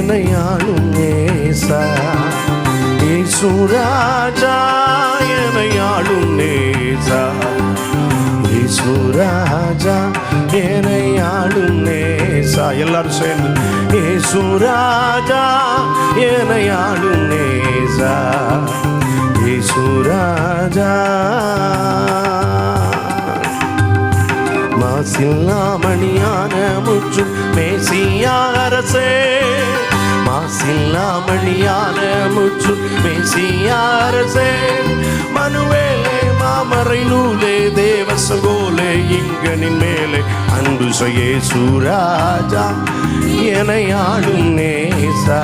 என்னை ஆளும் நேசா. இயேசு ராஜா என்னை ஆளும் நேசா. இயேசு ராஜா என்னை ஆளும் நேசா. எல்லாரும் சேர்ந்து இயேசு ராஜா என்னை ஆளும் நேசா. இயேசு ராஜா மாசில்லாமணியான முற்று மேசியா அரசே. மாசில்லாமணியான முற்று மேசியா அரசே. மனுவேலே மாமரை நூலே தேவ சகோலே இங்கனின் மேலே அன்பு இயேசு ராஜா என்னை ஆளும் நேசா.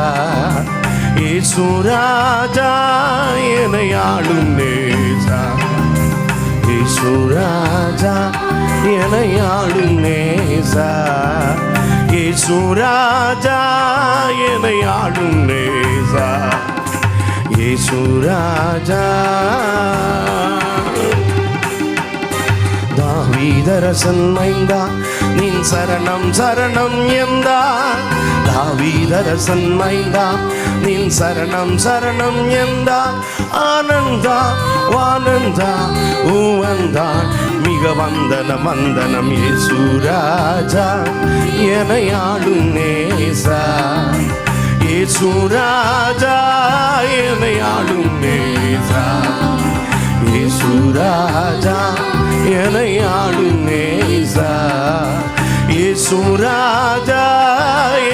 இயேசு ராஜா என்னை ஆளும் நேசா. இயேசு ராஜா என்னை ஆளும் நேசா. இயேசு ராஜா என்னை ஆளும் நேசா. இயேசு ராஜா தாவீதரசன் மைந்தா நின் சரணம் சரணம் எந்தா. தாவீதரசன் மைந்தா நின் சரணம் சரணம் எந்தா. ஆனந்தா வானந்தா ஊவந்தா மிக வந்தனம் வந்தனம் இயேசு ராஜா என்னை ஆளும் நேசா. இயேசு ராஜா என்னை ஆளும் நேசா. இயேசு ராஜா என்னை ஆளும் நேசா. இயேசு ராஜா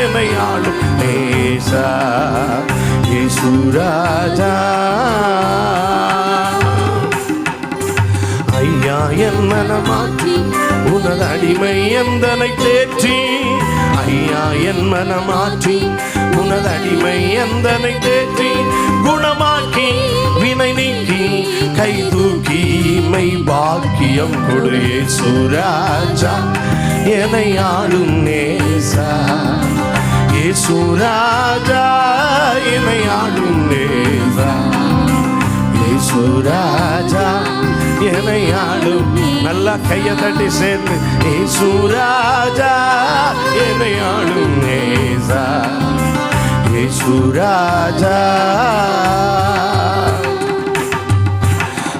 என்னை ஆளும் நேசா. இயேசு ராஜா ஐயா என் மனமாற்றி உனது அடிமை எந்தனை தேற்றி. ஐயா என் மனமாற்றி உனது அடிமை எந்தனை தேற்றி. குணமாக்கி வினை நீக்கி கை தூக்கி மை பாக்கியம் கொடு இயேசு ராஜா என்னை ஆளும் நேசா. இயேசு ராஜா என்னை ஆளும் நேசா. இயேசு ராஜா என்னை ஆளும். நல்லா கையை தட்டி சேர்ந்து இயேசு ராஜா என்னை ஆளும் நேசா. இயேசு ராஜா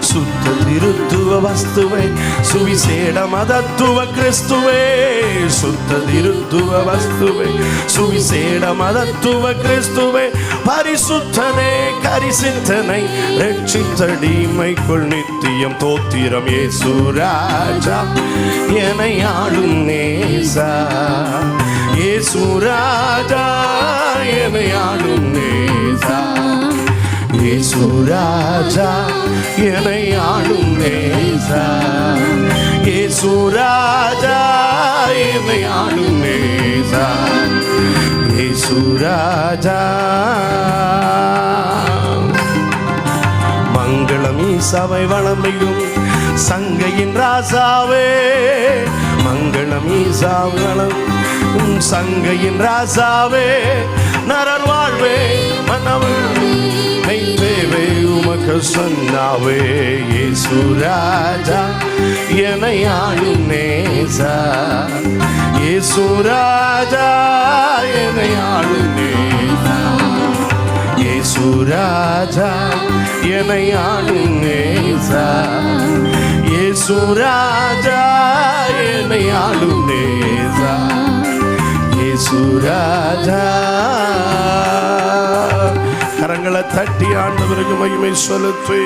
சுத்த திருத்துவ வஸ்துவை சுவிசேட மதத்துவ கிறிஸ்துவே. சுத்த திருத்துவ வஸ்துவை சுவிசேட மதத்துவ கிறிஸ்துவே. பரிசுத்தனே கரிசித்தனை ரட்சித்தடிமைக்குள் நித்தியம் தோத்திரம் இயேசு ராஜா என்னை ஆளும் நேசா. இயேசு ராஜா என்னை ஆளும் நேசா. இயேசு ராஜா என்னை ஆளும் நேசா. இயேசு ராஜா என்னை ஆளும் நேசா. இயேசு ராஜா மங்களம் ஈசாவை வளமையும் சங்கையின் ராசாவே. மங்களம் ஈசாவளம் சங்கையின் ராசாவே. நரர் வாழ்வே மனவள் மெய்தேவே உமக்கு சொன்னாவே. இயேசு ராஜா என்னை ஆளும் நேசா. இயேசு ராஜா என்னை ஆளும் நேசா. இயேசு ராஜா என்னை ஆளும் நேசா. இயேசு ராஜா என்னை ஆளும் நேசா. இயேசு ராஜா. கரங்களை தட்டி ஆண்டவருக்கு மகிமை செலுத்து.